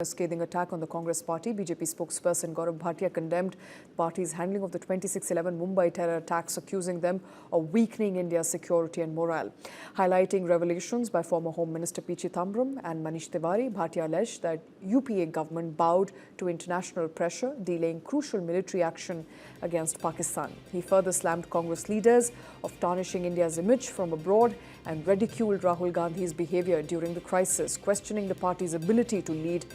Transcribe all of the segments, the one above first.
A scathing attack on the Congress party. BJP spokesperson Gaurav Bhatia condemned the party's handling of the 26/11 Mumbai terror attacks, accusing them of weakening India's security and morale. Highlighting revelations by former Home Minister P. Chidambaram and Manish Tiwari, Bhatia alleged that UPA government bowed to international pressure, delaying crucial military action against Pakistan. He further slammed Congress leaders of tarnishing India's image from abroad and ridiculed Rahul Gandhi's behavior during the crisis, questioning the party's ability to lead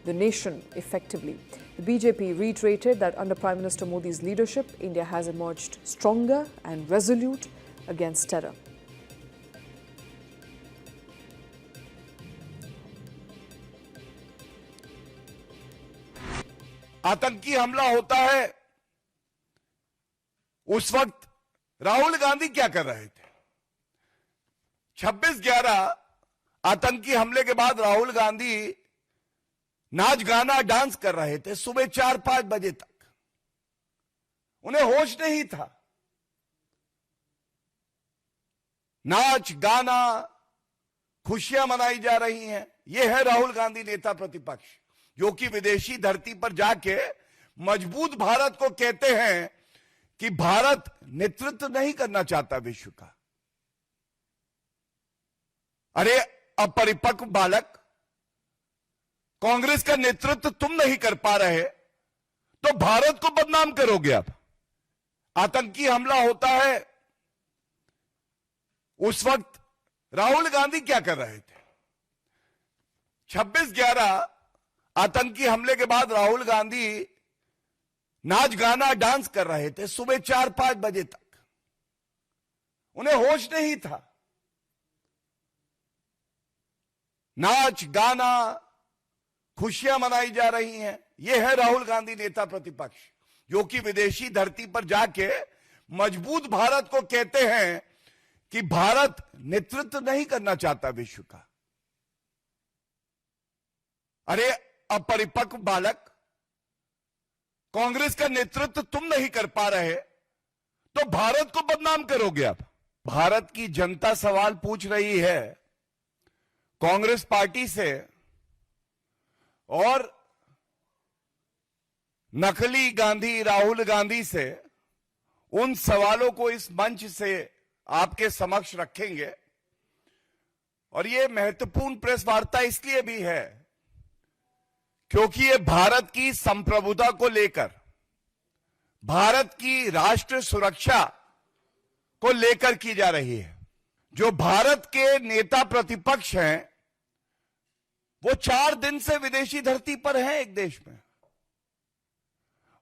the nation effectively. The BJP reiterated that under Prime Minister Modi's leadership, India has emerged stronger and resolute against terror. आतंकी हमला होता है, उस वक्त राहुल गांधी क्या कर रहे थे? 26/11 आतंकी हमले के बाद राहुल गांधी नाच गाना डांस कर रहे थे सुबह 4-5 बजे तक। उन्हें होश नहीं था। नाच गाना, खुशियां मनाई जा रही हैं। यह है राहुल गांधी नेता प्रतिपक्ष, जो कि विदेशी धरती पर जाके मजबूत भारत को कहते हैं कि भारत नेतृत्व नहीं करना चाहता विश्व का। अरे अपरिपक्व बालक, कांग्रेस का नेतृत्व तुम नहीं कर पा रहे तो भारत को बदनाम करोगे आप। आतंकी हमला होता है, उस वक्त राहुल गांधी क्या कर रहे थे? 26/11 आतंकी हमले के बाद राहुल गांधी नाच गाना डांस कर रहे थे सुबह 4-5 बजे तक। उन्हें होश नहीं था। नाच गाना, खुशियां मनाई जा रही हैं। यह है राहुल गांधी नेता प्रतिपक्ष, जो कि विदेशी धरती पर जाके मजबूत भारत को कहते हैं कि भारत नेतृत्व नहीं करना चाहता विश्व का। अरे अपरिपक्व बालक, कांग्रेस का नेतृत्व तुम नहीं कर पा रहे तो भारत को बदनाम करोगे आप। भारत की जनता सवाल पूछ रही है कांग्रेस पार्टी से, और नकली गांधी राहुल गांधी से उन सवालों को इस मंच से आपके समक्ष रखेंगे। और यह महत्वपूर्ण प्रेस वार्ता इसलिए भी है क्योंकि यह भारत की संप्रभुता को लेकर, भारत की राष्ट्र सुरक्षा को लेकर की जा रही है। जो भारत के नेता प्रतिपक्ष हैं, वो 4 दिन से विदेशी धरती पर हैं एक देश में,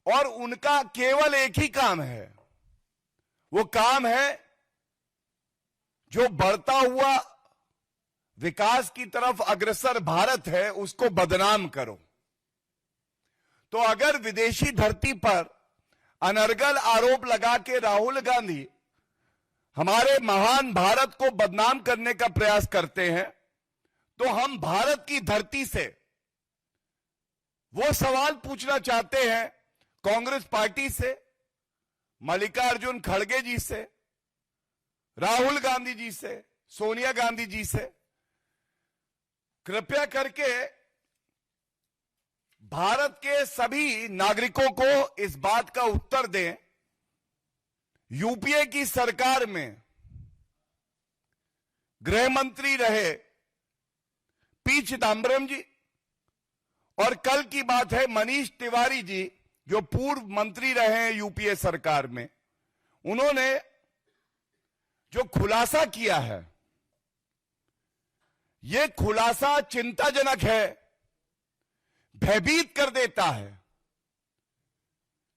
और उनका केवल एक ही काम है। वो काम है जो बढ़ता हुआ विकास की तरफ अग्रसर भारत है, उसको बदनाम करो। तो अगर विदेशी धरती पर अनर्गल आरोप लगा के राहुल गांधी हमारे महान भारत को बदनाम करने का प्रयास करते हैं, तो हम भारत की धरती से वो सवाल पूछना चाहते हैं कांग्रेस पार्टी से, मल्लिकार्जुन खड़गे जी से, राहुल गांधी जी से, सोनिया गांधी जी से। कृपया करके भारत के सभी नागरिकों को इस बात का उत्तर दें, यूपीए की सरकार में गृह मंत्री रहे पी चिदम्बरम जी, और कल की बात है मनीष तिवारी जी, जो पूर्व मंत्री रहे हैं यूपीए सरकार में। उन्होंने जो खुलासा किया है, यह खुलासा चिंताजनक है, भयभीत कर देता है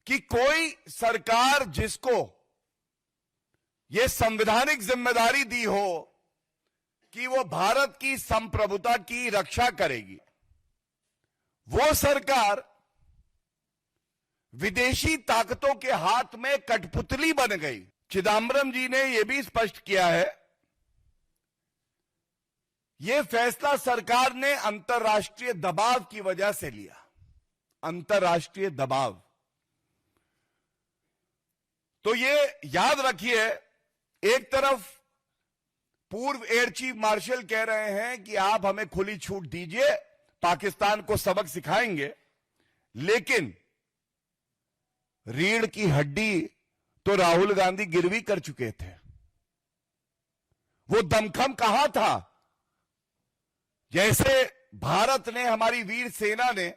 कि कोई सरकार जिसको यह संवैधानिक जिम्मेदारी दी हो कि वो भारत की संप्रभुता की रक्षा करेगी, वो सरकार विदेशी ताकतों के हाथ में कठपुतली बन गई। चिदम्बरम जी ने यह भी स्पष्ट किया है, यह फैसला सरकार ने अंतर्राष्ट्रीय दबाव की वजह से लिया। अंतर्राष्ट्रीय दबाव, तो ये याद रखिए, एक तरफ पूर्व एयर चीफ मार्शल कह रहे हैं कि आप हमें खुली छूट दीजिए, पाकिस्तान को सबक सिखाएंगे, लेकिन रीढ़ की हड्डी तो राहुल गांधी गिरवी कर चुके थे। वो दमखम कहां था? जैसे भारत ने, हमारी वीर सेना ने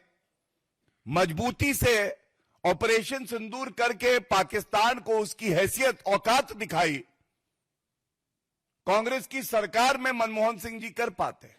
मजबूती से ऑपरेशन सिंदूर करके पाकिस्तान को उसकी हैसियत, औकात दिखाई, कांग्रेस की सरकार में मनमोहन सिंह जी कर पाते।